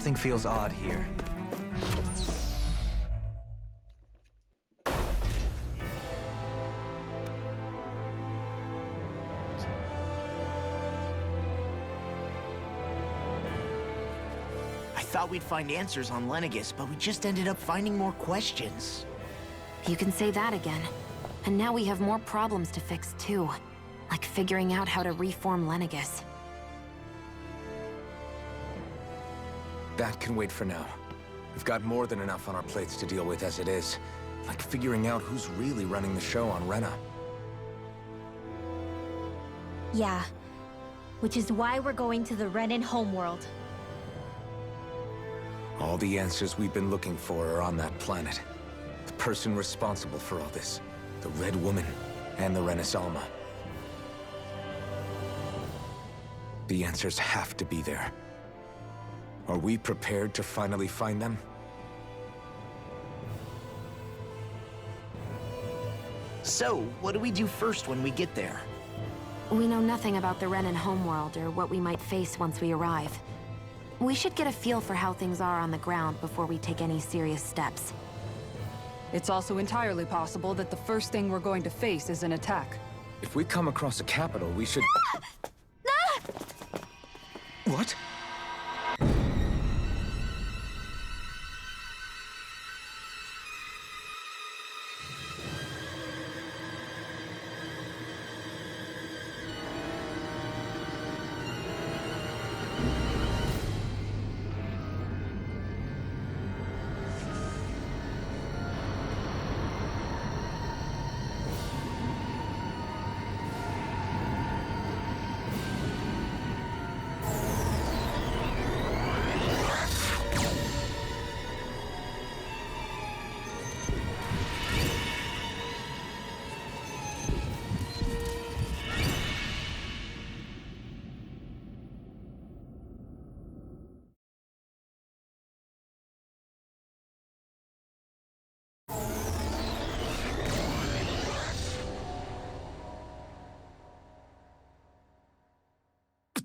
Something feels odd here. I thought we'd find answers on Lenegis, but we just ended up finding more questions. You can say that again. And now we have more problems to fix too. Like figuring out how to reform Lenegis. That can wait for now. We've got more than enough on our plates to deal with as it is. Like figuring out who's really running the show on Rena. Yeah. Which is why we're going to the Renan homeworld. All the answers we've been looking for are on that planet. The person responsible for all this. The Red Woman and the Renaissance. The answers have to be there. Are we prepared to finally find them? So, what do we do first when we get there? We know nothing about the Renan homeworld or what we might face once we arrive. We should get a feel for how things are on the ground before we take any serious steps. It's also entirely possible that the first thing we're going to face is an attack. If we come across a capital, we should... What?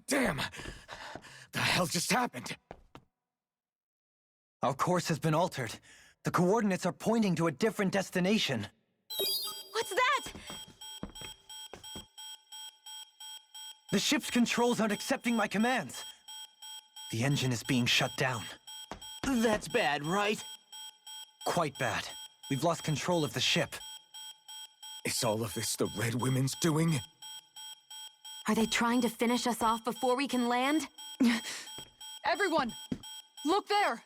Damn! The hell just happened? Our course has been altered. The coordinates are pointing to a different destination. What's that? The ship's controls aren't accepting my commands. The engine is being shut down. That's bad, right? Quite bad. We've lost control of the ship. Is all of this the Red Women's doing? Are they trying to finish us off before we can land? Everyone! Look there!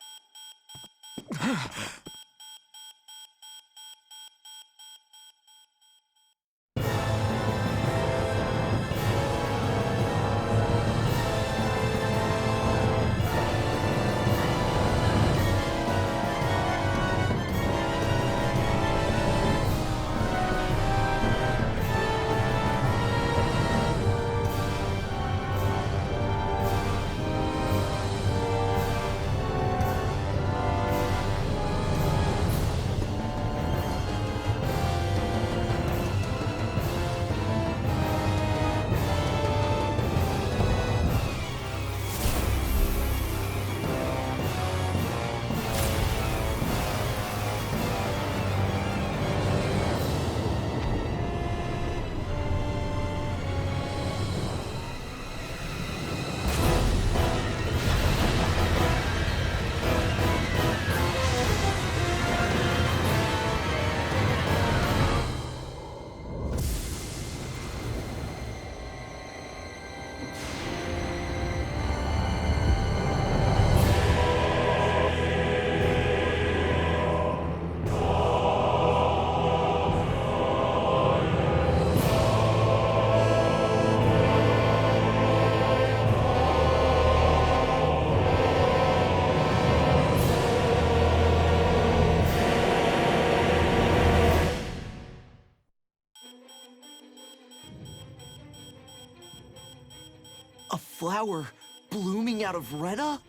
A flower blooming out of Rena?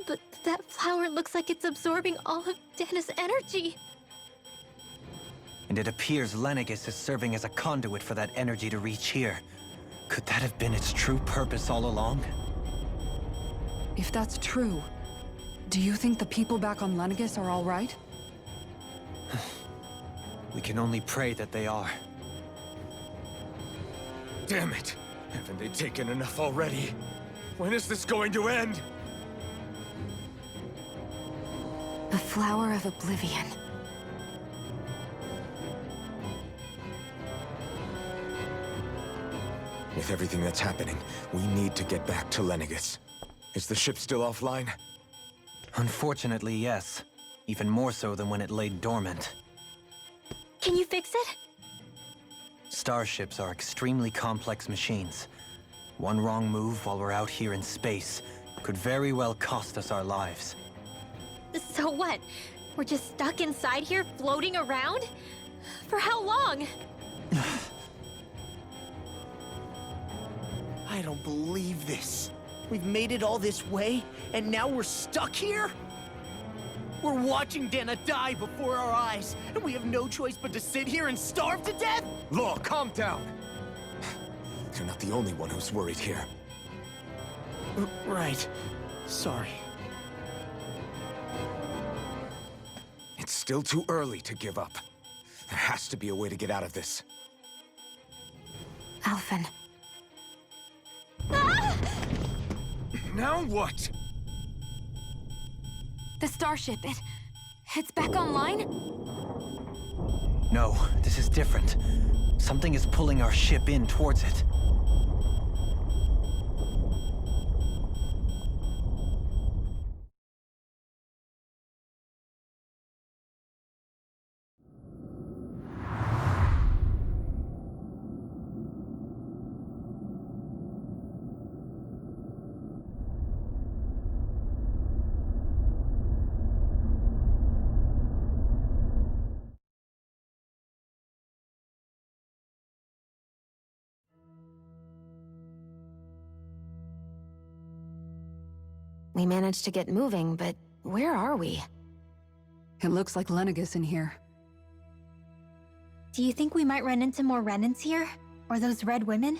But that flower looks like it's absorbing all of Dana's energy. And it appears Lenegis is serving as a conduit for that energy to reach here. Could that have been its true purpose all along? If that's true, Do you think the people back on Lenegis are all right? We can only pray that they are. Damn it! Haven't they taken enough already? When is this going to end? The Flower of Oblivion. With everything that's happening, we need to get back to Lenegis. Is the ship still offline? Unfortunately, yes. Even more so than when it lay dormant. Can you fix it? Starships are extremely complex machines. One wrong move while we're out here in space could very well cost us our lives. So what? We're just stuck inside here, floating around? For how long? I don't believe this. We've made it all this way, and now we're stuck here? We're watching Dana die before our eyes, and we have no choice but to sit here and starve to death? Law, calm down! You're not the only one who's worried here. Right. Sorry. It's still too early to give up. There has to be a way to get out of this. Alphen. Now what? The starship, it's back online? No, this is different. Something is pulling our ship in towards it. We managed to get moving, but where are we? It looks like Lenegis in here. Do you think we might run into more Renans here? Or those red women?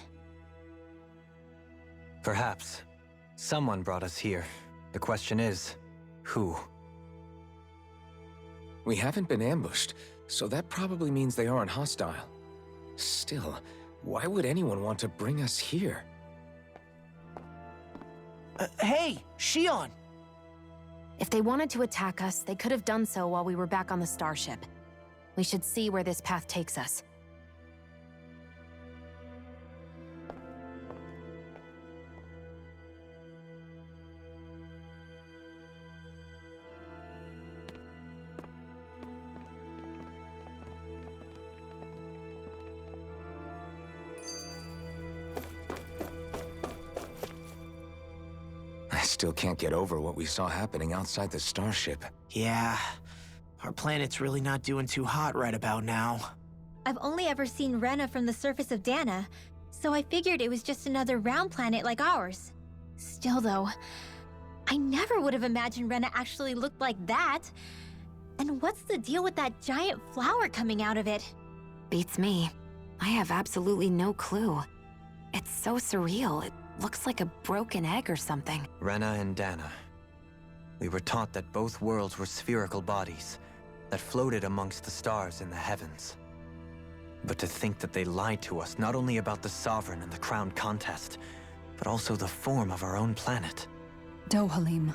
Perhaps. Someone brought us here. The question is, who? We haven't been ambushed, so that probably means they aren't hostile. Still, why would anyone want to bring us here? Hey, Shion! If they wanted to attack us, they could have done so while we were back on the starship. We should see where this path takes us. I still can't get over what we saw happening outside the starship. Yeah, our planet's really not doing too hot right about now. I've only ever seen Rena from the surface of Dana, so I figured it was just another round planet like ours. Still though, I never would have imagined Rena actually looked like that. And what's the deal with that giant flower coming out of it? Beats me. I have absolutely no clue. It's so surreal. It looks like a broken egg or something. Rena and Dana. We were taught that both worlds were spherical bodies that floated amongst the stars in the heavens. But to think that they lied to us not only about the Sovereign and the Crown contest, but also the form of our own planet. Dohalim.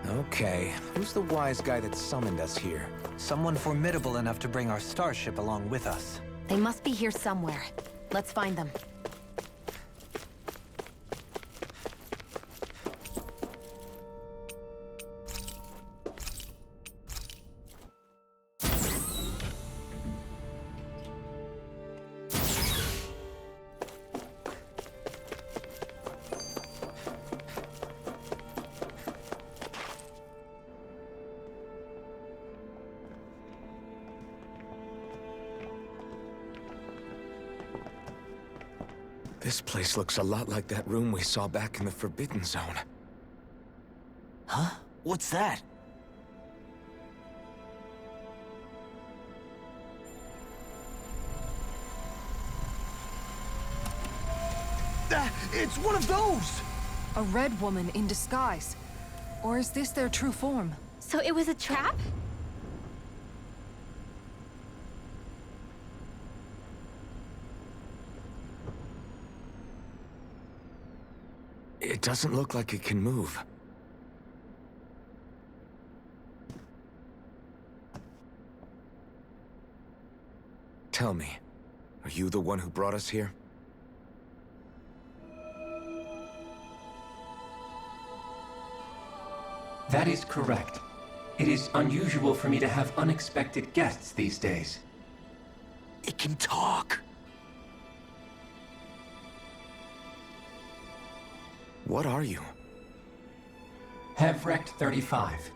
Okay, who's the wise guy that summoned us here? Someone formidable enough to bring our starship along with us. They must be here somewhere. Let's find them. This place looks a lot like that room we saw back in the Forbidden Zone. Huh? What's that? It's one of those! A red woman in disguise. Or is this their true form? So it was a trap? It doesn't look like it can move. Tell me, are you the one who brought us here? That is correct. It is unusual for me to have unexpected guests these days. It can talk. What are you? Hevrekt 35.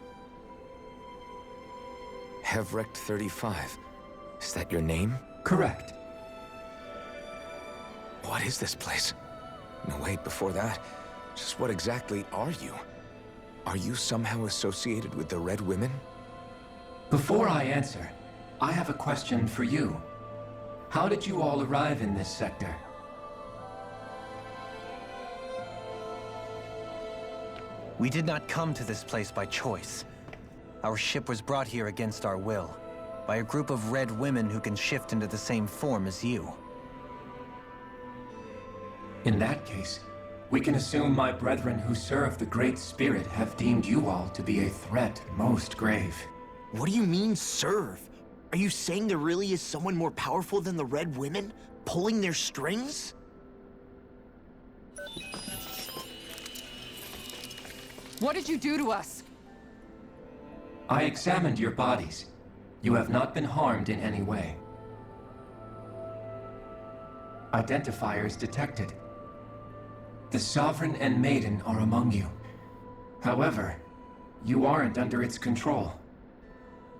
Hevrekt 35. Is that your name? Correct. What is this place? No, wait, before that, just what exactly are you? Are you somehow associated with the Red Women? Before I answer, I have a question for you. How did you all arrive in this sector? We did not come to this place by choice. Our ship was brought here against our will, by a group of red women who can shift into the same form as you. In that case, we can assume my brethren who serve the Great Spirit have deemed you all to be a threat most grave. What do you mean, serve? Are you saying there really is someone more powerful than the Red Women, pulling their strings? What did you do to us? I examined your bodies. You have not been harmed in any way. Identifiers detected. The Sovereign and Maiden are among you. However, you aren't under its control.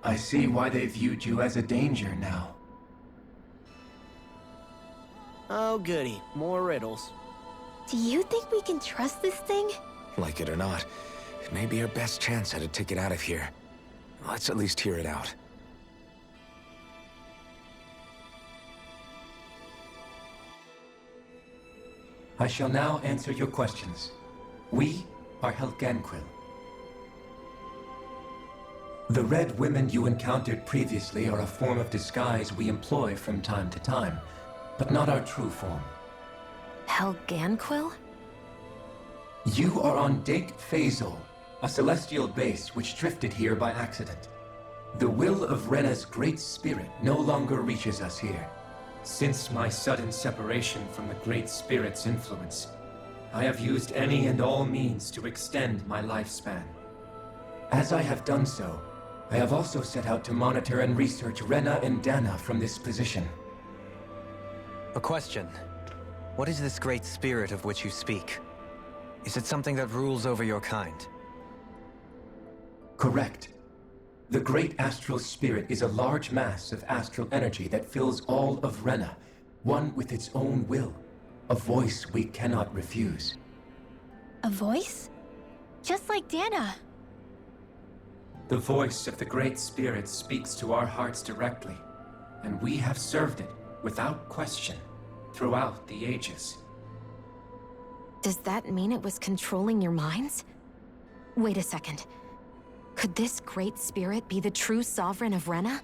I see why they viewed you as a danger now. Oh, goody. More riddles. Do you think we can trust this thing? Like it or not, it may be our best chance at a ticket out of here. Let's at least hear it out. I shall now answer your questions. We are Helganquil. The Red Women you encountered previously are a form of disguise we employ from time to time, but not our true form. Helganquil? You are on Dake Phasol, a celestial base which drifted here by accident. The will of Rena's great spirit no longer reaches us here. Since my sudden separation from the Great Spirit's influence, I have used any and all means to extend my lifespan. As I have done so, I have also set out to monitor and research Rena and Dana from this position. A question. What is this great spirit of which you speak? Is it something that rules over your kind? Correct. The Great Astral Spirit is a large mass of astral energy that fills all of Rena, one with its own will, a voice we cannot refuse. A voice? Just like Dana. The voice of the Great Spirit speaks to our hearts directly, and we have served it, without question, throughout the ages. Does that mean it was controlling your minds? Wait a second. Could this great spirit be the true sovereign of Rena?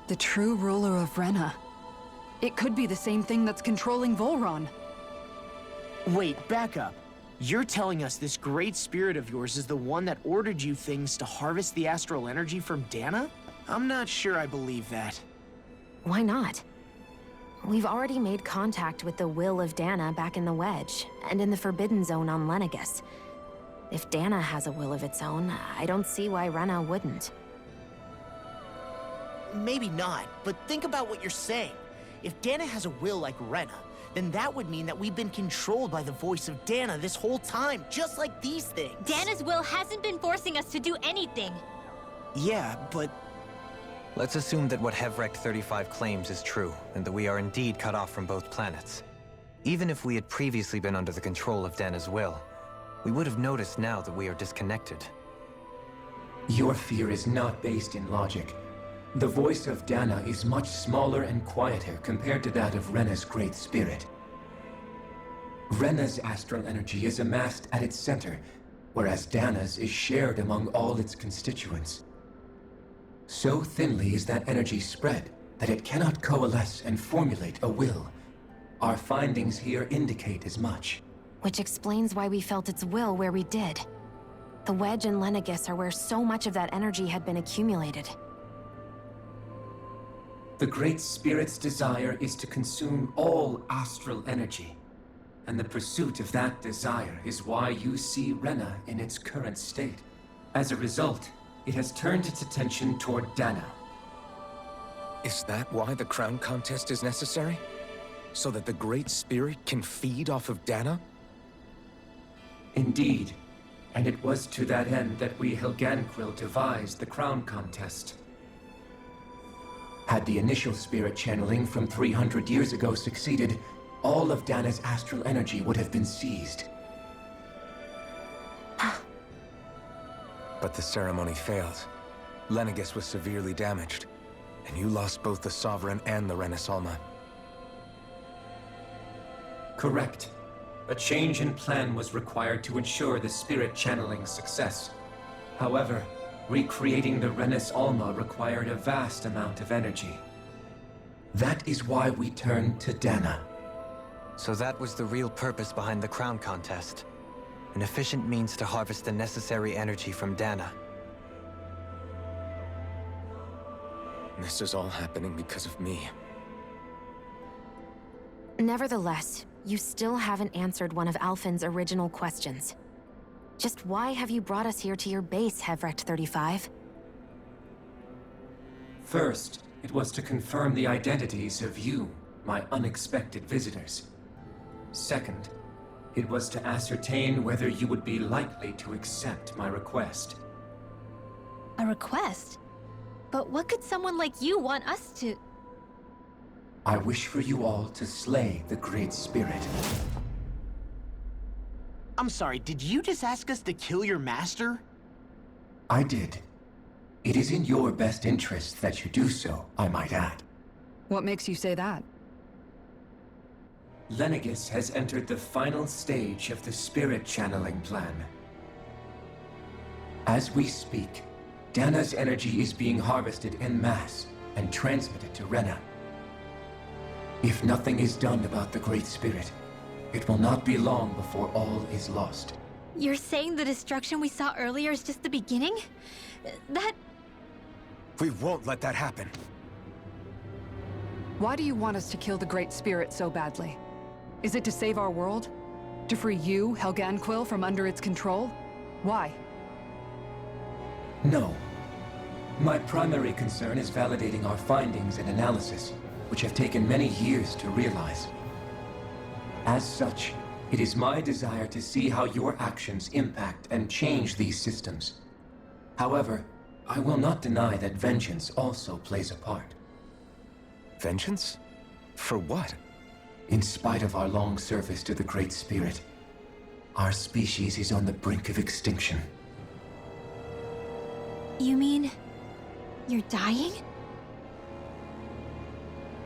The true ruler of Rena. It could be the same thing that's controlling Volron. Wait, back up. You're telling us this great spirit of yours is the one that ordered you things to harvest the astral energy from Dana? I'm not sure I believe that. Why not? We've already made contact with the will of Dana back in the Wedge, and in the Forbidden Zone on Lenegus. If Dana has a will of its own, I don't see why Rena wouldn't. Maybe not, but think about what you're saying. If Dana has a will like Rena, then that would mean that we've been controlled by the voice of Dana this whole time, just like these things. Dana's will hasn't been forcing us to do anything. Yeah, but Let's assume that what Hevrekt 35 claims is true, and that we are indeed cut off from both planets. Even if we had previously been under the control of Dana's will, we would have noticed now that we are disconnected. Your fear is not based in logic. The voice of Dana is much smaller and quieter compared to that of Rena's great spirit. Rena's astral energy is amassed at its center, whereas Dana's is shared among all its constituents. So thinly is that energy spread that it cannot coalesce and formulate a will. Our findings here indicate as much. Which explains why we felt its will where we did. The Wedge and Lenegis are where so much of that energy had been accumulated. The Great Spirit's desire is to consume all astral energy. And the pursuit of that desire is why you see Rena in its current state. As a result, it has turned its attention toward Dana. Is that why the crown contest is necessary? So that the Great Spirit can feed off of Dana? Indeed. And it was to that end that we Helganquil devised the crown contest. Had the initial spirit channeling from 300 years ago succeeded, all of Dana's astral energy would have been seized. But the ceremony failed. Lenegis was severely damaged, and you lost both the Sovereign and the Renasalma. Correct. A change in plan was required to ensure the spirit channeling's success. However, recreating the Renis Alma required a vast amount of energy. That is why we turned to Dana. So that was the real purpose behind the crown contest. An efficient means to harvest the necessary energy from Dana. This is all happening because of me. Nevertheless, you still haven't answered one of Alphen's original questions. Just why have you brought us here to your base, Hevrekt 35? First, it was to confirm the identities of you, my unexpected visitors. Second, it was to ascertain whether you would be likely to accept my request. A request? But what could someone like you want us to... I wish for you all to slay the Great Spirit. I'm sorry, did you just ask us to kill your master? I did. It is in your best interest that you do so, I might add. What makes you say that? Lenegis has entered the final stage of the spirit channeling plan. As we speak, Dana's energy is being harvested en masse and transmitted to Rena. If nothing is done about the Great Spirit, it will not be long before all is lost. You're saying the destruction we saw earlier is just the beginning? That... We won't let that happen. Why do you want us to kill the Great Spirit so badly? Is it to save our world? To free you, Helganquil, from under its control? Why? No. My primary concern is validating our findings and analysis, which have taken many years to realize. As such, it is my desire to see how your actions impact and change these systems. However, I will not deny that vengeance also plays a part. Vengeance? For what? In spite of our long service to the Great Spirit, our species is on the brink of extinction. You mean... you're dying?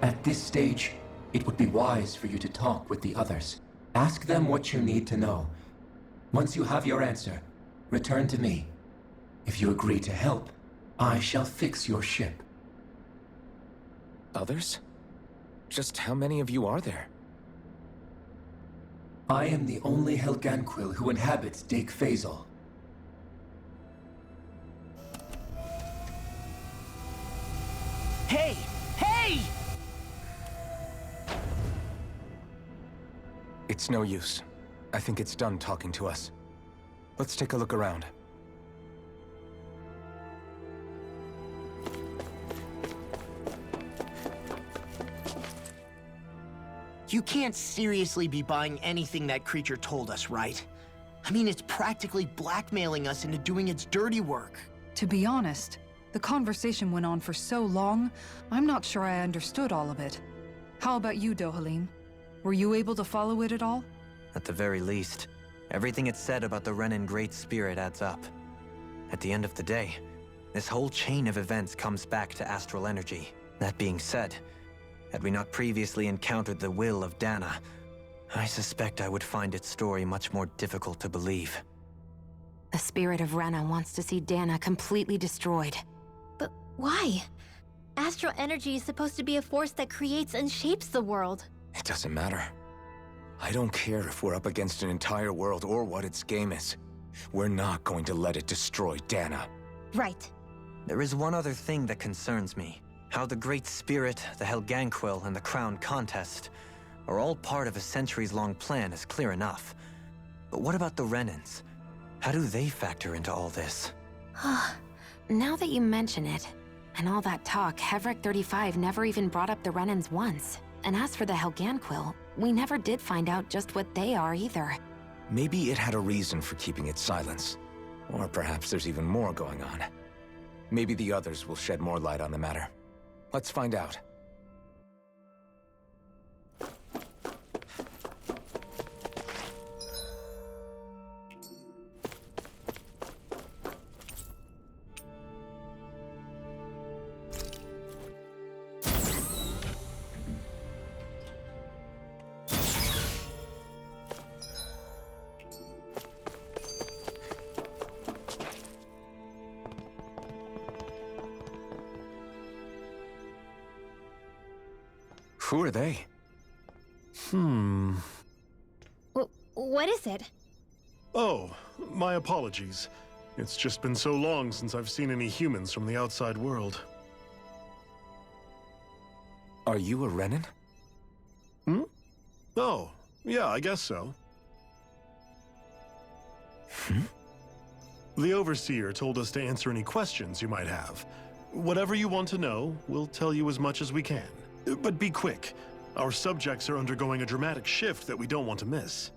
At this stage, it would be wise for you to talk with the others. Ask them what you need to know. Once you have your answer, return to me. If you agree to help, I shall fix your ship. Others? Just how many of you are there? I am the only Helganquil who inhabits Dake Faisal. Hey! Hey! It's no use. I think it's done talking to us. Let's take a look around. You can't seriously be buying anything that creature told us, right? I mean, it's practically blackmailing us into doing its dirty work. To be honest, the conversation went on for so long, I'm not sure I understood all of it. How about you, Dohalim? Were you able to follow it at all? At the very least, everything it said about the Renan Great Spirit adds up. At the end of the day, this whole chain of events comes back to astral energy. That being said, had we not previously encountered the will of Dana, I suspect I would find its story much more difficult to believe. The spirit of Rena wants to see Dana completely destroyed. But why? Astral energy is supposed to be a force that creates and shapes the world. It doesn't matter. I don't care if we're up against an entire world or what its game is. We're not going to let it destroy Dana. Right. There is one other thing that concerns me. How the Great Spirit, the Helganquil, and the Crown Contest are all part of a centuries-long plan is clear enough. But what about the Renans? How do they factor into all this? Now that you mention it, and all that talk, Hevrekt 35 never even brought up the Renans once. And as for the Helganquil, we never did find out just what they are either. Maybe it had a reason for keeping its silence. Or perhaps there's even more going on. Maybe the others will shed more light on the matter. Let's find out. Who are they? What is it? Oh, my apologies. It's just been so long since I've seen any humans from the outside world. Are you a Renan? Oh, yeah, I guess so. The Overseer told us to answer any questions you might have. Whatever you want to know, we'll tell you as much as we can. But be quick. Our subjects are undergoing a dramatic shift that we don't want to miss.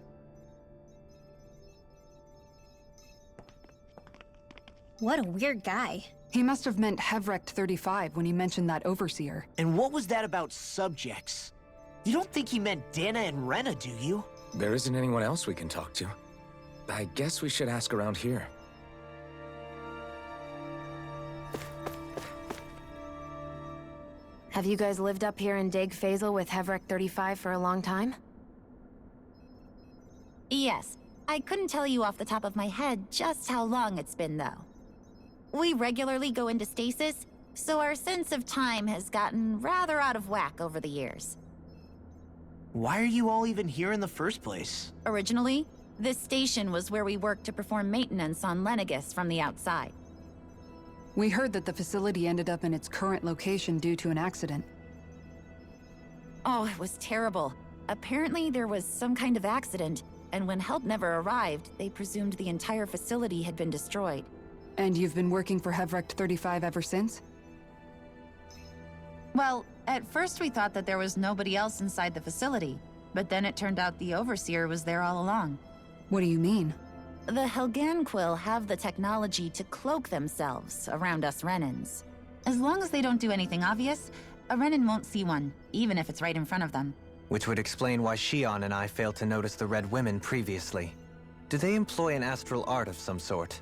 What a weird guy. He must have meant Hevrekt 35 when he mentioned that Overseer. And what was that about subjects? You don't think he meant Dana and Rena, do you? There isn't anyone else we can talk to. I guess we should ask around here. Have you guys lived up here in Deg Faisal with Hevrekt 35 for a long time? Yes. I couldn't tell you off the top of my head just how long it's been, though. We regularly go into stasis, so our sense of time has gotten rather out of whack over the years. Why are you all even here in the first place? Originally, this station was where we worked to perform maintenance on Lenegis from the outside. We heard that the facility ended up in its current location due to an accident. Oh, it was terrible. Apparently there was some kind of accident, and when help never arrived, they presumed the entire facility had been destroyed. And you've been working for Hevrekt 35 ever since? Well, at first we thought that there was nobody else inside the facility, but then it turned out the Overseer was there all along. What do you mean? The Helganquil have the technology to cloak themselves around us Renans. As long as they don't do anything obvious, a Renan won't see one, even if it's right in front of them. Which would explain why Shion and I failed to notice the Red Women previously. Do they employ an astral art of some sort?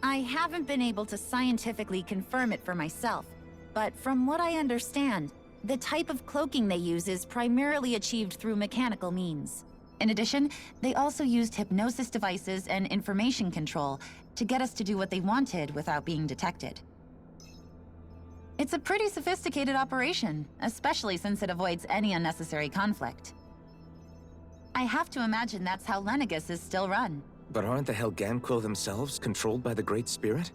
I haven't been able to scientifically confirm it for myself, but from what I understand, the type of cloaking they use is primarily achieved through mechanical means. In addition, they also used hypnosis devices and information control to get us to do what they wanted without being detected. It's a pretty sophisticated operation, especially since it avoids any unnecessary conflict. I have to imagine that's how Lenegis is still run. But aren't the Helganquil themselves controlled by the Great Spirit?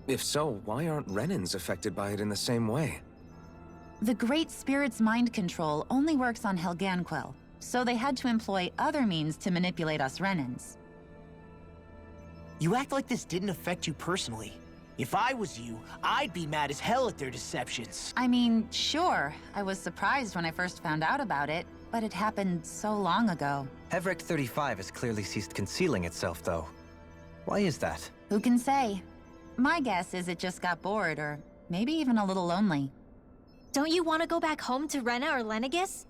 If so, why aren't Renans affected by it in the same way? The Great Spirit's mind control only works on Helganquil, so they had to employ other means to manipulate us Renans. You act like this didn't affect you personally. If I was you, I'd be mad as hell at their deceptions. I mean, sure, I was surprised when I first found out about it, but it happened so long ago. Hevrekt 35 has clearly ceased concealing itself, though. Why is that? Who can say? My guess is it just got bored, or maybe even a little lonely. Don't you want to go back home to Rena or Lenegis?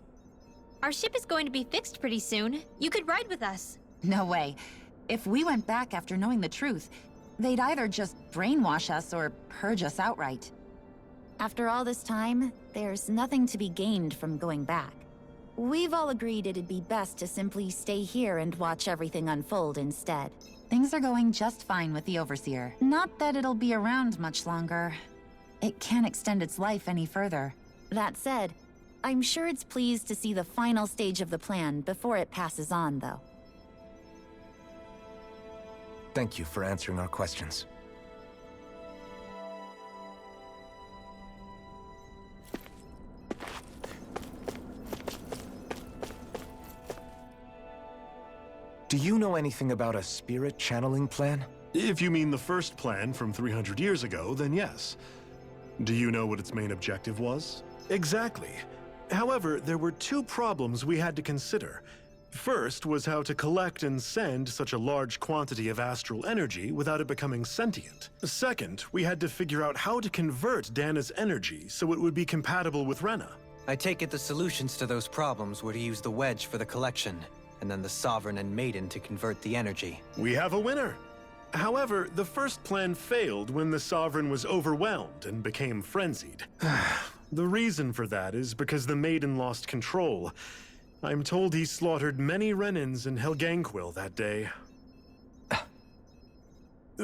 Our ship is going to be fixed pretty soon. You could ride with us. No way. If we went back after knowing the truth, they'd either just brainwash us or purge us outright. After all this time, there's nothing to be gained from going back. We've all agreed it'd be best to simply stay here and watch everything unfold instead. Things are going just fine with the Overseer. Not that it'll be around much longer. It can't extend its life any further. That said, I'm sure it's pleased to see the final stage of the plan before it passes on, though. Thank you for answering our questions. Do you know anything about a spirit channeling plan? If you mean the first plan from 300 years ago, then yes. Do you know what its main objective was? Exactly. However, there were two problems we had to consider. First was how to collect and send such a large quantity of astral energy without it becoming sentient. Second, we had to figure out how to convert Dana's energy so it would be compatible with Rena. I take it the solutions to those problems were to use the wedge for the collection, and then the Sovereign and Maiden to convert the energy. We have a winner. However, the first plan failed when the Sovereign was overwhelmed and became frenzied. The reason for that is because the Maiden lost control. I'm told he slaughtered many Renans in Helganquil that day.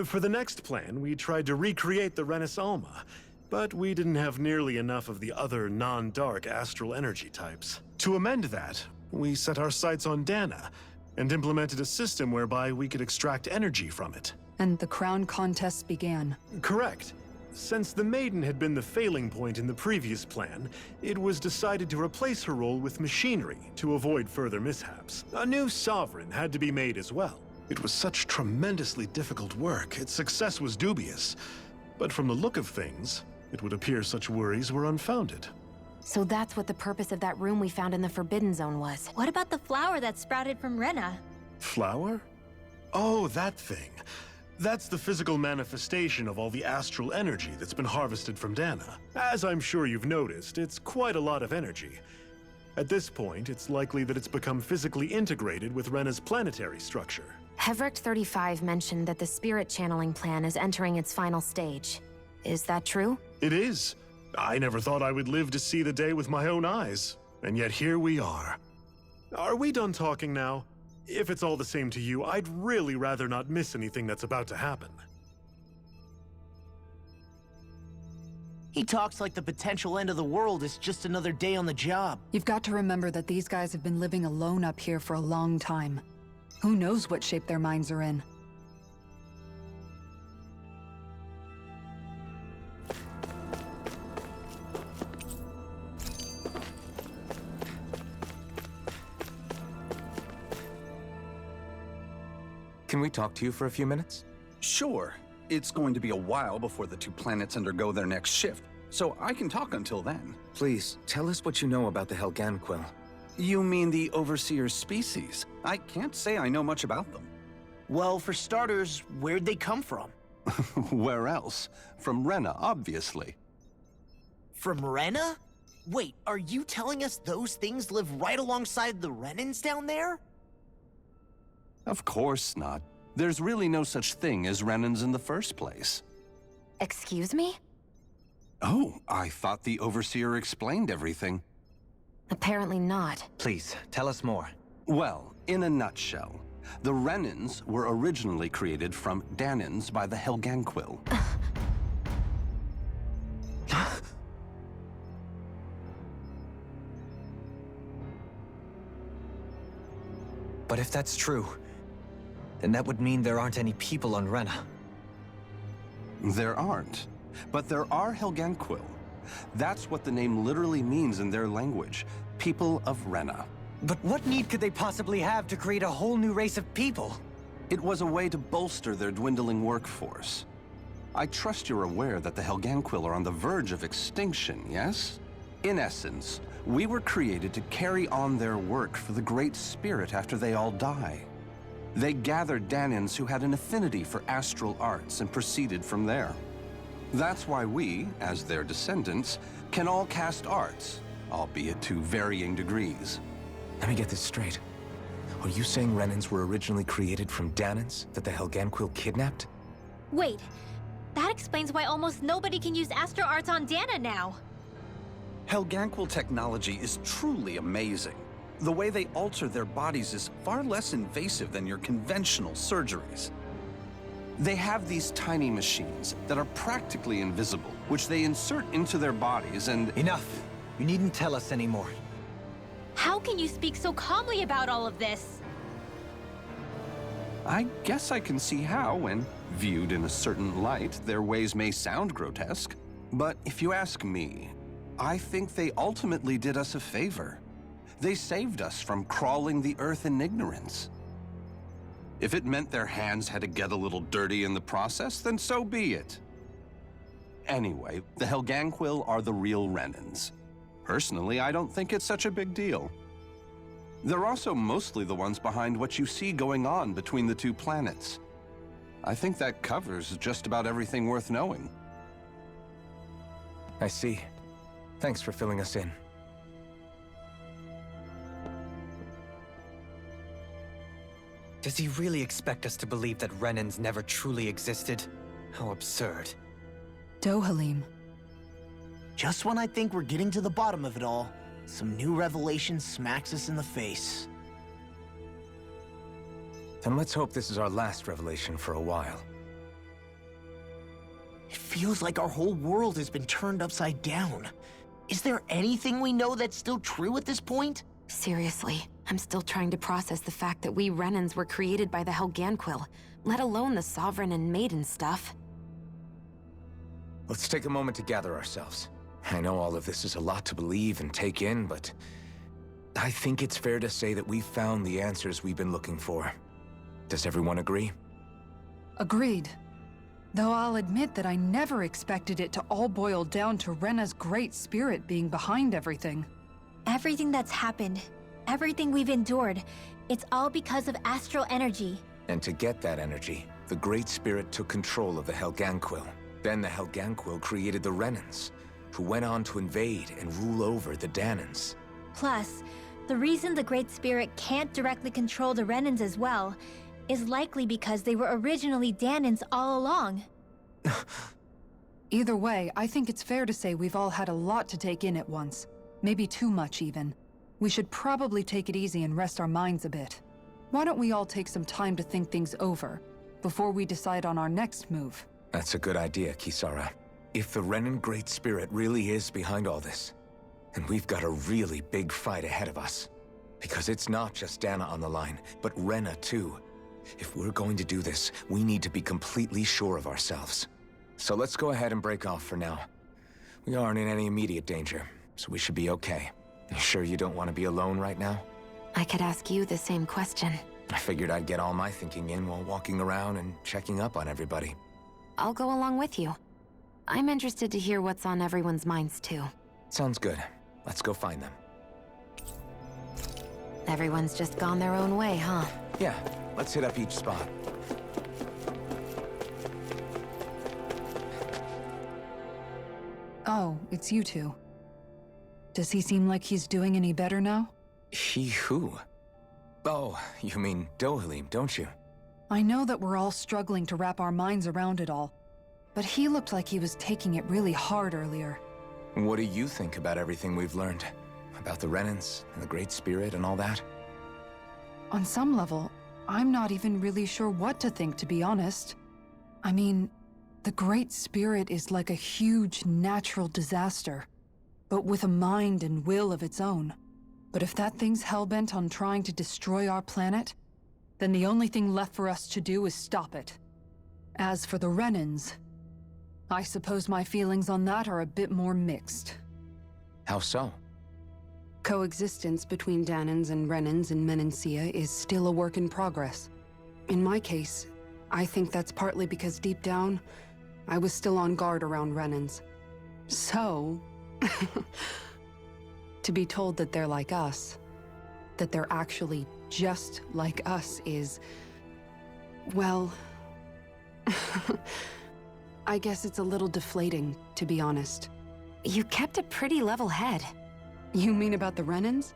For the next plan, we tried to recreate the Renis Alma, but we didn't have nearly enough of the other non-dark astral energy types. To amend that, we set our sights on Dana, and implemented a system whereby we could extract energy from it. And the crown contests began. Correct. Since the Maiden had been the failing point in the previous plan, it was decided to replace her role with machinery to avoid further mishaps. A new Sovereign had to be made as well. It was such tremendously difficult work, its success was dubious. But from the look of things, it would appear such worries were unfounded. So that's what the purpose of that room we found in the Forbidden Zone was. What about the flower that sprouted from Rena? Flower? Oh, that thing. That's the physical manifestation of all the astral energy that's been harvested from Dana. As I'm sure you've noticed, it's quite a lot of energy. At this point, it's likely that it's become physically integrated with Rena's planetary structure. Hevrekt 35 mentioned that the spirit channeling plan is entering its final stage. Is that true? It is. I never thought I would live to see the day with my own eyes. And yet here we are. Are we done talking now? If it's all the same to you, I'd really rather not miss anything that's about to happen. He talks like the potential end of the world is just another day on the job. You've got to remember that these guys have been living alone up here for a long time. Who knows what shape their minds are in? Can we talk to you for a few minutes? Sure. It's going to be a while before the two planets undergo their next shift, so I can talk until then. Please, tell us what you know about the Helganquil. You mean the Overseer's species? I can't say I know much about them. Well, for starters, where'd they come from? Where else? From Rena, obviously. From Rena? Wait, are you telling us those things live right alongside the Renans down there? Of course not. There's really no such thing as Renans in the first place. Excuse me? Oh, I thought the Overseer explained everything. Apparently not. Please, tell us more. Well, in a nutshell, the Renans were originally created from Danans by the Helganquil. But if that's true, then that would mean there aren't any people on Rena. There aren't, but there are Helganquil. That's what the name literally means in their language, people of Rena. But what need could they possibly have to create a whole new race of people? It was a way to bolster their dwindling workforce. I trust you're aware that the Helganquil are on the verge of extinction, yes? In essence, we were created to carry on their work for the Great Spirit after they all die. They gathered Danans who had an affinity for astral arts and proceeded from there. That's why we, as their descendants, can all cast arts, albeit to varying degrees. Let me get this straight. Are you saying Renans were originally created from Danans that the Helganquil kidnapped? Wait, that explains why almost nobody can use astral arts on Dana now. Helganquil technology is truly amazing. The way they alter their bodies is far less invasive than your conventional surgeries. They have these tiny machines that are practically invisible, which they insert into their bodies and... Enough! You needn't tell us anymore. How can you speak so calmly about all of this? I guess I can see how, when viewed in a certain light, their ways may sound grotesque. But if you ask me, I think they ultimately did us a favor. They saved us from crawling the earth in ignorance. If it meant their hands had to get a little dirty in the process, then so be it. Anyway, the Helganquil are the real Renans. Personally, I don't think it's such a big deal. They're also mostly the ones behind what you see going on between the two planets. I think that covers just about everything worth knowing. I see. Thanks for filling us in. Does he really expect us to believe that Renans never truly existed? How absurd. Dohalim. Just when I think we're getting to the bottom of it all, some new revelation smacks us in the face. Then let's hope this is our last revelation for a while. It feels like our whole world has been turned upside down. Is there anything we know that's still true at this point? Seriously, I'm still trying to process the fact that we Renans were created by the Helganquil, let alone the Sovereign and Maiden stuff. Let's take a moment to gather ourselves. I know all of this is a lot to believe and take in, but I think it's fair to say that we've found the answers we've been looking for. Does everyone agree? Agreed. Though I'll admit that I never expected it to all boil down to Rena's great spirit being behind everything. Everything that's happened, everything we've endured, it's all because of astral energy. And to get that energy, the Great Spirit took control of the Helganquil. Then the Helganquil created the Renans, who went on to invade and rule over the Danans. Plus, the reason the Great Spirit can't directly control the Renans as well is likely because they were originally Danans all along. Either way, I think it's fair to say we've all had a lot to take in at once. Maybe too much, even. We should probably take it easy and rest our minds a bit. Why don't we all take some time to think things over, before we decide on our next move? That's a good idea, Kisara. If the Renan Great Spirit really is behind all this, then we've got a really big fight ahead of us. Because it's not just Dana on the line, but Rena too. If we're going to do this, we need to be completely sure of ourselves. So let's go ahead and break off for now. We aren't in any immediate danger, so we should be okay. You sure you don't want to be alone right now? I could ask you the same question. I figured I'd get all my thinking in while walking around and checking up on everybody. I'll go along with you. I'm interested to hear what's on everyone's minds, too. Sounds good. Let's go find them. Everyone's just gone their own way, huh? Yeah, let's hit up each spot. Oh, it's you two. Does he seem like he's doing any better now? He who? Oh, you mean Dohalim, don't you? I know that we're all struggling to wrap our minds around it all, but he looked like he was taking it really hard earlier. What do you think about everything we've learned? About the Renans and the Great Spirit and all that? On some level, I'm not even really sure what to think, to be honest. I mean, the Great Spirit is like a huge natural disaster, but with a mind and will of its own. But if that thing's hellbent on trying to destroy our planet, then the only thing left for us to do is stop it. As for the Renans, I suppose my feelings on that are a bit more mixed. How so? Coexistence between Danans and Renans in Menancia is still a work in progress. In my case, I think that's partly because deep down, I was still on guard around Renans. So, to be told that they're like us, that they're actually just like us is, well, I guess it's a little deflating, to be honest. You kept a pretty level head. You mean about the Renans?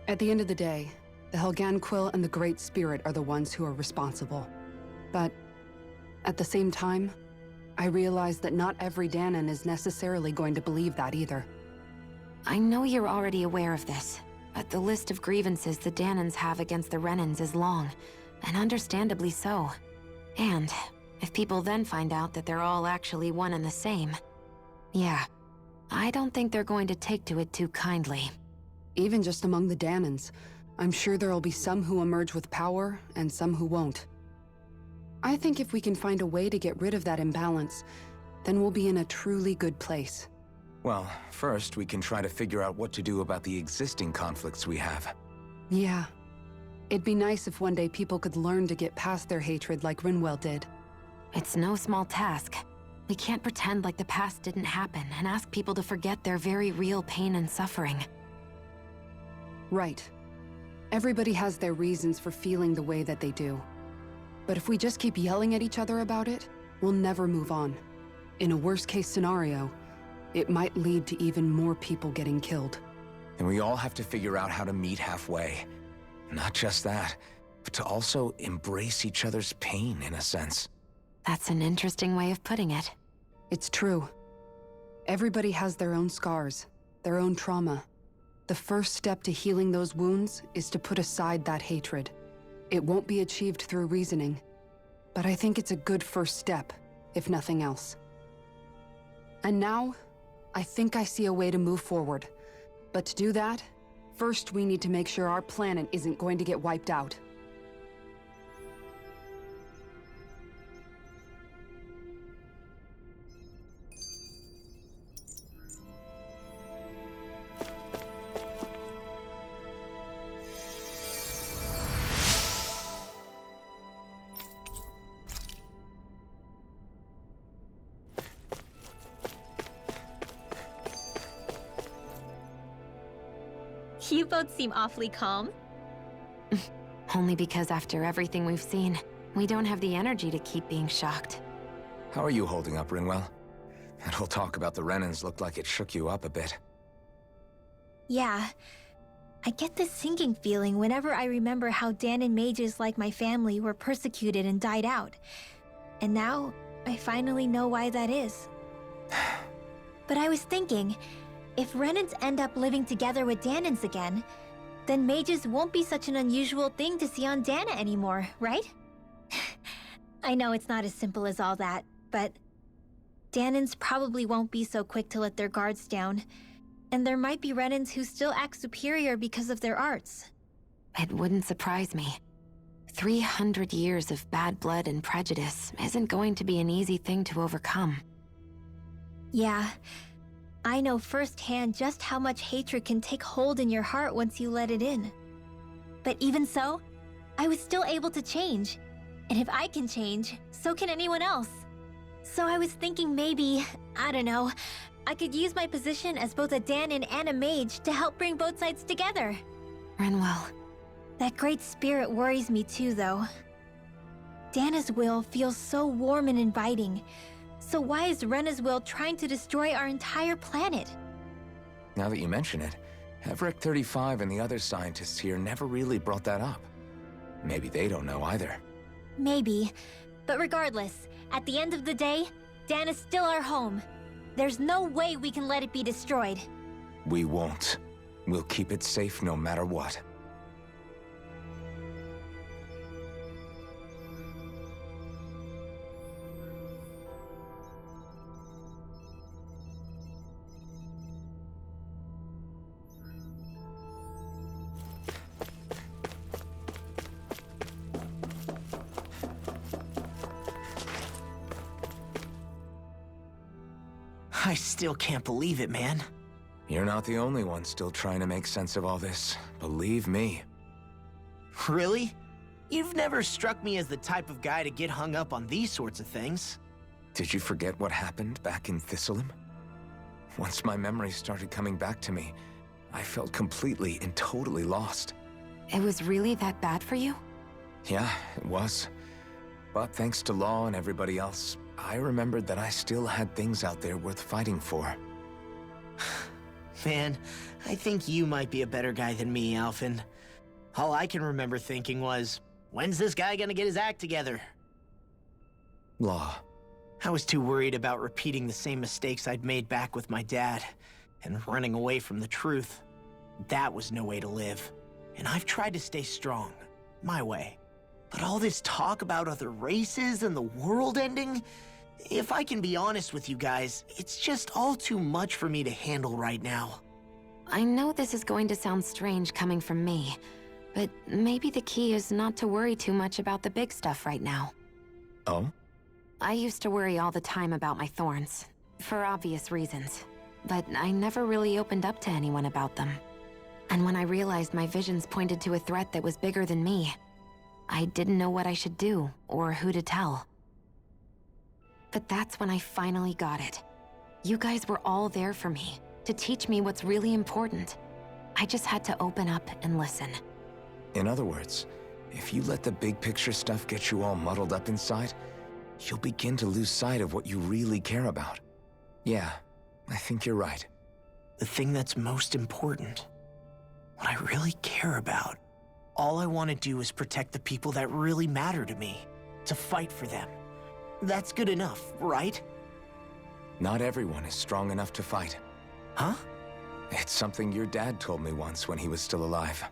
At the end of the day, the Helganquil and the Great Spirit are the ones who are responsible. But at the same time, I realize that not every Danan is necessarily going to believe that either. I know you're already aware of this, but the list of grievances the Danans have against the Renans is long, and understandably so. And If people then find out that they're all actually one and the same, yeah, I don't think they're going to take to it too kindly. Even just among the Danans, I'm sure there'll be some who emerge with power and some who won't. I think if we can find a way to get rid of that imbalance, then we'll be in a truly good place. Well, first we can try to figure out what to do about the existing conflicts we have. Yeah. It'd be nice if one day people could learn to get past their hatred like Rinwell did. It's no small task. We can't pretend like the past didn't happen and ask people to forget their very real pain and suffering. Right. Everybody has their reasons for feeling the way that they do. But if we just keep yelling at each other about it, we'll never move on. In a worst-case scenario, it might lead to even more people getting killed. And we all have to figure out how to meet halfway. Not just that, but to also embrace each other's pain, in a sense. That's an interesting way of putting it. It's true. Everybody has their own scars, their own trauma. The first step to healing those wounds is to put aside that hatred. It won't be achieved through reasoning, but I think it's a good first step, if nothing else. And now, I think I see a way to move forward. But to do that, first we need to make sure our planet isn't going to get wiped out. You both seem awfully calm. Only because after everything we've seen, we don't have the energy to keep being shocked. How are you holding up, Rinwell? That whole talk about the Renans looked like it shook you up a bit. Yeah. I get this sinking feeling whenever I remember how Danan mages like my family were persecuted and died out. And now, I finally know why that is. But I was thinking, if Renans end up living together with Danans again, then mages won't be such an unusual thing to see on Dana anymore, right? I know it's not as simple as all that, but Danans probably won't be so quick to let their guards down, and there might be Renans who still act superior because of their arts. It wouldn't surprise me. 300 years of bad blood and prejudice isn't going to be an easy thing to overcome. Yeah. I know firsthand just how much hatred can take hold in your heart once you let it in. But even so, I was still able to change. And if I can change, so can anyone else. So I was thinking maybe, I don't know, I could use my position as both a Danan and a mage to help bring both sides together. Rinwell. That great spirit worries me too, though. Dana's will feels so warm and inviting. So why is Rena's will trying to destroy our entire planet? Now that you mention it, Hevrekt 35 and the other scientists here never really brought that up. Maybe they don't know either. Maybe. But regardless, at the end of the day, Dana's still our home. There's no way we can let it be destroyed. We won't. We'll keep it safe no matter what. I still can't believe it, man. You're not the only one still trying to make sense of all this. Believe me. Really? You've never struck me as the type of guy to get hung up on these sorts of things. Did you forget what happened back in Thistleum? Once my memories started coming back to me, I felt completely and totally lost. It was really that bad for you? Yeah, it was. But thanks to Law and everybody else, I remembered that I still had things out there worth fighting for. Man, I think you might be a better guy than me, Alphen. All I can remember thinking was, when's this guy gonna get his act together? Law. I was too worried about repeating the same mistakes I'd made back with my dad, and running away from the truth. That was no way to live. And I've tried to stay strong, my way. But all this talk about other races and the world ending, if I can be honest with you guys, it's just all too much for me to handle right now. I know this is going to sound strange coming from me, but maybe the key is not to worry too much about the big stuff right now. Oh? I used to worry all the time about my thorns, for obvious reasons, but I never really opened up to anyone about them. And when I realized my visions pointed to a threat that was bigger than me, I didn't know what I should do or who to tell. But that's when I finally got it. You guys were all there for me, to teach me what's really important. I just had to open up and listen. In other words, if you let the big picture stuff get you all muddled up inside, you'll begin to lose sight of what you really care about. Yeah, I think you're right. The thing that's most important, what I really care about, all I want to do is protect the people that really matter to me, to fight for them. That's good enough, right? Not everyone is strong enough to fight. Huh? It's something your dad told me once when he was still alive.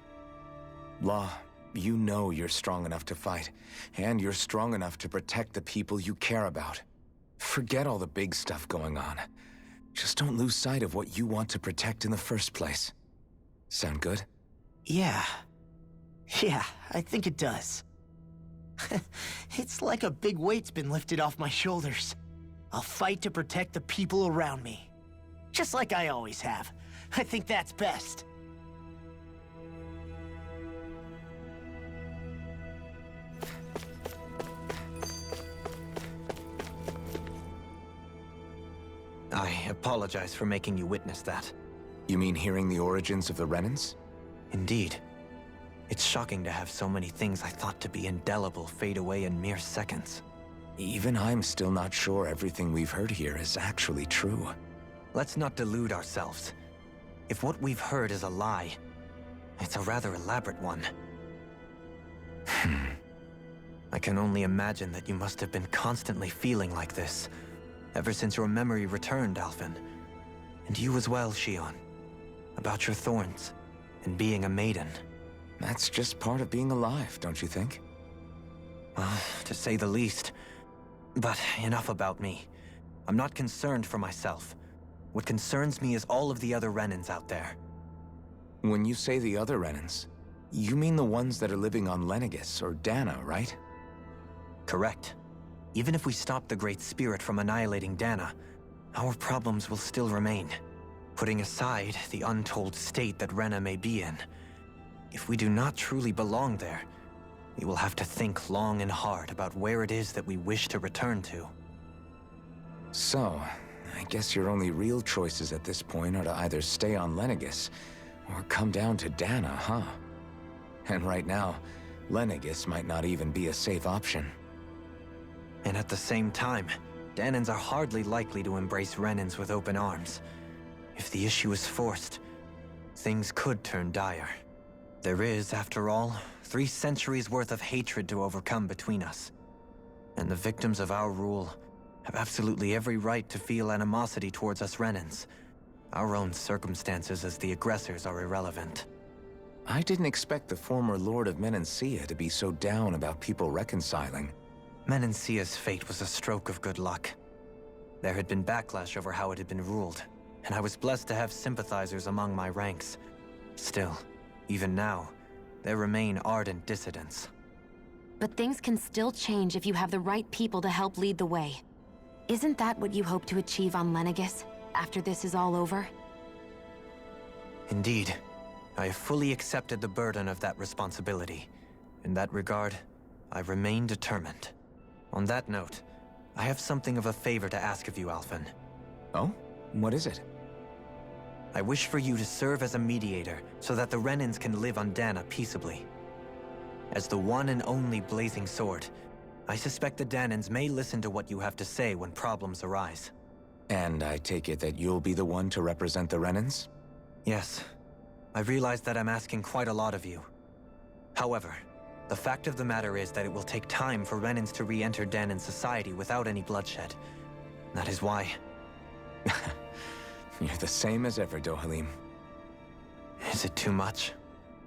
Law, you know you're strong enough to fight, and you're strong enough to protect the people you care about. Forget all the big stuff going on. Just don't lose sight of what you want to protect in the first place. Sound good? Yeah, I think it does. It's like a big weight's been lifted off my shoulders. I'll fight to protect the people around me. Just like I always have. I think that's best. I apologize for making you witness that. You mean hearing the origins of the Renans? Indeed. It's shocking to have so many things I thought to be indelible fade away in mere seconds. Even I'm still not sure everything we've heard here is actually true. Let's not delude ourselves. If what we've heard is a lie, it's a rather elaborate one. I can only imagine that you must have been constantly feeling like this, ever since your memory returned, Alphen. And you as well, Shion. About your thorns, and being a maiden. That's just part of being alive, don't you think? Well, to say the least. But enough about me. I'm not concerned for myself. What concerns me is all of the other Renans out there. When you say the other Renans, you mean the ones that are living on Lenegis or Dana, right? Correct. Even if we stop the Great Spirit from annihilating Dana, our problems will still remain. Putting aside the untold state that Rena may be in, if we do not truly belong there, we will have to think long and hard about where it is that we wish to return to. So, I guess your only real choices at this point are to either stay on Lenegis or come down to Dana, huh? And right now, Lenegis might not even be a safe option. And at the same time, Danans are hardly likely to embrace Renans with open arms. If the issue is forced, things could turn dire. There is, after all, 3 centuries worth of hatred to overcome between us. And the victims of our rule have absolutely every right to feel animosity towards us Renans. Our own circumstances as the aggressors are irrelevant. I didn't expect the former Lord of Menancia to be so down about people reconciling. Menancia's fate was a stroke of good luck. There had been backlash over how it had been ruled, and I was blessed to have sympathizers among my ranks. Still, even now, there remain ardent dissidents. But things can still change if you have the right people to help lead the way. Isn't that what you hope to achieve on Lenegis, after this is all over? Indeed. I have fully accepted the burden of that responsibility. In that regard, I remain determined. On that note, I have something of a favor to ask of you, Alphen. Oh? What is it? I wish for you to serve as a mediator so that the Renans can live on Dana peaceably. As the one and only Blazing Sword, I suspect the Danans may listen to what you have to say when problems arise. And I take it that you'll be the one to represent the Renans? Yes. I realize that I'm asking quite a lot of you. However, the fact of the matter is that it will take time for Renans to re-enter Danan society without any bloodshed. That is why... You're the same as ever, Dohalim. Is it too much?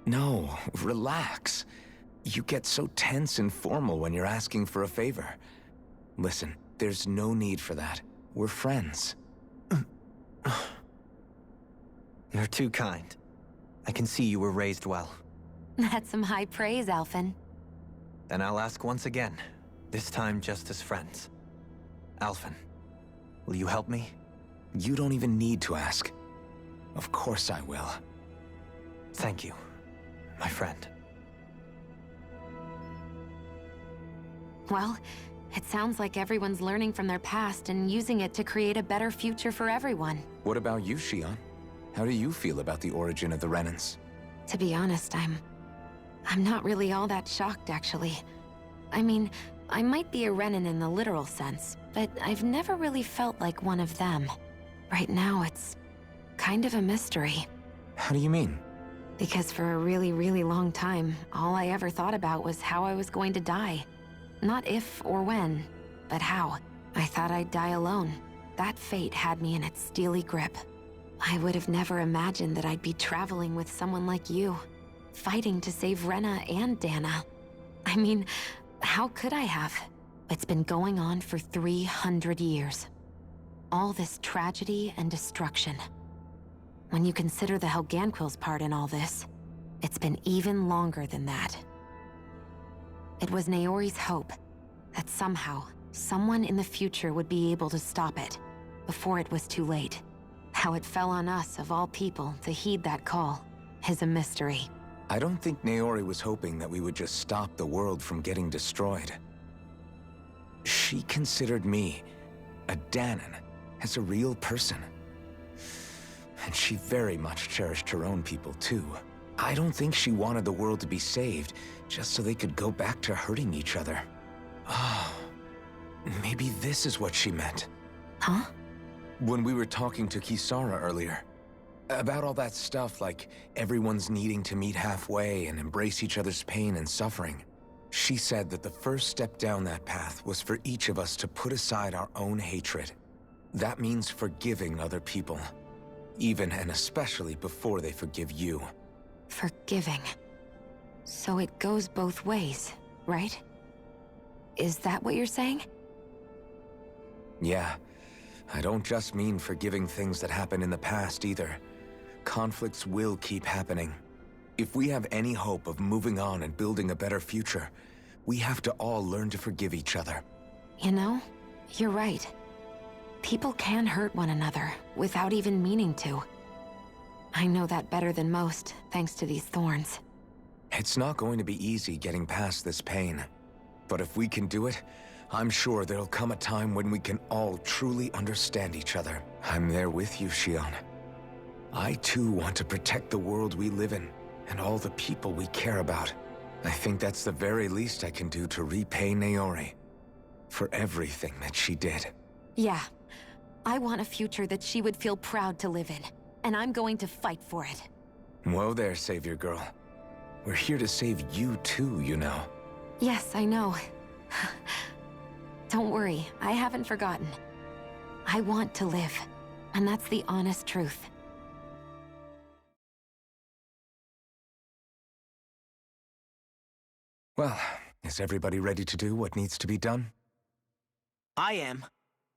No, relax. You get so tense and formal when you're asking for a favor. Listen, there's no need for that. We're friends. You're too kind. I can see you were raised well. That's some high praise, Alphen. Then I'll ask once again, this time just as friends. Alphen, will you help me? You don't even need to ask. Of course I will. Thank you, my friend. Well, it sounds like everyone's learning from their past and using it to create a better future for everyone. What about you, Shion? How do you feel about the origin of the Renans? To be honest, I'm not really all that shocked, actually. I mean, I might be a Renan in the literal sense, but I've never really felt like one of them. Right now, it's kind of a mystery. How do you mean? Because for a really, really long time, all I ever thought about was how I was going to die. Not if or when, but how. I thought I'd die alone. That fate had me in its steely grip. I would have never imagined that I'd be traveling with someone like you, fighting to save Rena and Dana. I mean, how could I have? It's been going on for 300 years. All this tragedy and destruction. When you consider the Helganquil's part in all this, it's been even longer than that. It was Naori's hope that somehow, someone in the future would be able to stop it, before it was too late. How it fell on us, of all people, to heed that call is a mystery. I don't think Naori was hoping that we would just stop the world from getting destroyed. She considered me, a Danan, as a real person. And she very much cherished her own people, too. I don't think she wanted the world to be saved, just so they could go back to hurting each other. Oh, maybe this is what she meant. Huh? When we were talking to Kisara earlier, about all that stuff like everyone's needing to meet halfway and embrace each other's pain and suffering, she said that the first step down that path was for each of us to put aside our own hatred. That means forgiving other people, even and especially before they forgive you. Forgiving. So it goes both ways, right? Is that what you're saying? Yeah. I don't just mean forgiving things that happened in the past either. Conflicts will keep happening. If we have any hope of moving on and building a better future, we have to all learn to forgive each other. You know, you're right. People can hurt one another without even meaning to. I know that better than most, thanks to these thorns. It's not going to be easy getting past this pain. But if we can do it, I'm sure there'll come a time when we can all truly understand each other. I'm there with you, Shion. I too want to protect the world we live in, and all the people we care about. I think that's the very least I can do to repay Naori for everything that she did. Yeah. I want a future that she would feel proud to live in, and I'm going to fight for it. Whoa there, Savior Girl. We're here to save you too, you know. Yes, I know. Don't worry, I haven't forgotten. I want to live, and that's the honest truth. Well, is everybody ready to do what needs to be done? I am.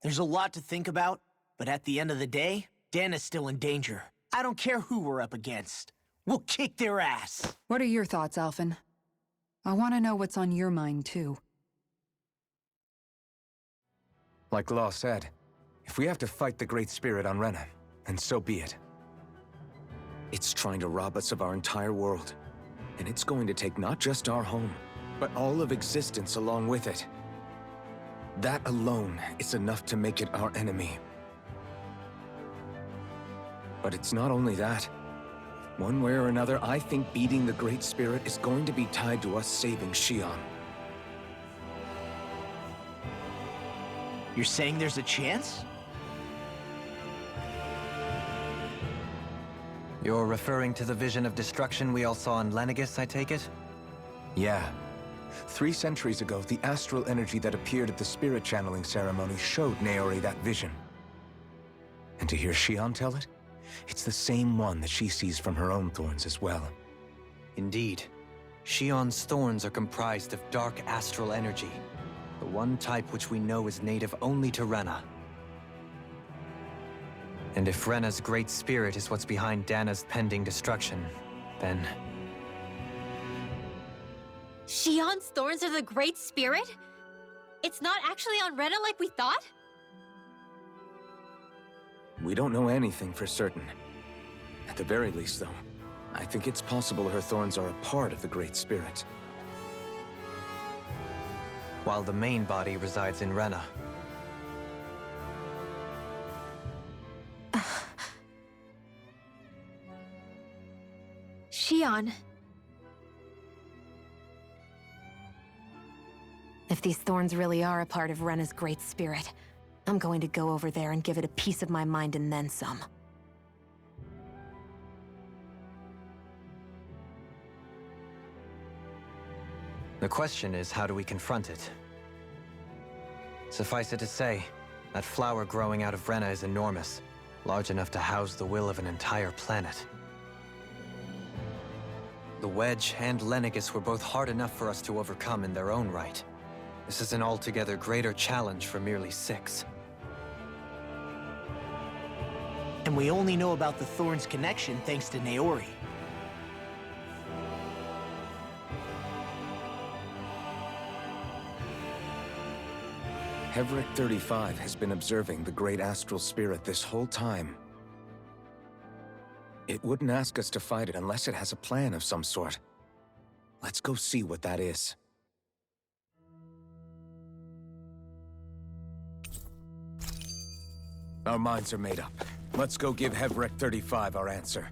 There's a lot to think about, but at the end of the day, Dana's still in danger. I don't care who we're up against. We'll kick their ass. What are your thoughts, Alphen? I want to know what's on your mind, too. Like Law said, if we have to fight the Great Spirit on Rena, then so be it. It's trying to rob us of our entire world, and it's going to take not just our home, but all of existence along with it. That alone is enough to make it our enemy. But it's not only that. One way or another, I think beating the Great Spirit is going to be tied to us saving Shion. You're saying there's a chance? You're referring to the vision of destruction we all saw in Lenegis, I take it? Yeah. 3 centuries ago, the astral energy that appeared at the spirit channeling ceremony showed Naori that vision. And to hear Shion tell it, it's the same one that she sees from her own thorns as well. Indeed. Shion's thorns are comprised of dark astral energy, the one type which we know is native only to Rena. And if Rena's great spirit is what's behind Dana's pending destruction, then... Shion's thorns are the Great Spirit? It's not actually on Rena like we thought? We don't know anything for certain. At the very least, though, I think it's possible her thorns are a part of the Great Spirit. While the main body resides in Rena. Shion. If these thorns really are a part of Rena's great spirit, I'm going to go over there and give it a piece of my mind and then some. The question is, how do we confront it? Suffice it to say, that flower growing out of Rena is enormous, large enough to house the will of an entire planet. The Wedge and Lenegis were both hard enough for us to overcome in their own right. This is an altogether greater challenge for merely 6. And we only know about the Thorns' connection thanks to Naori. Hevrekt 35 has been observing the Great Astral Spirit this whole time. It wouldn't ask us to fight it unless it has a plan of some sort. Let's go see what that is. Our minds are made up. Let's go give Hevrekt 35 our answer.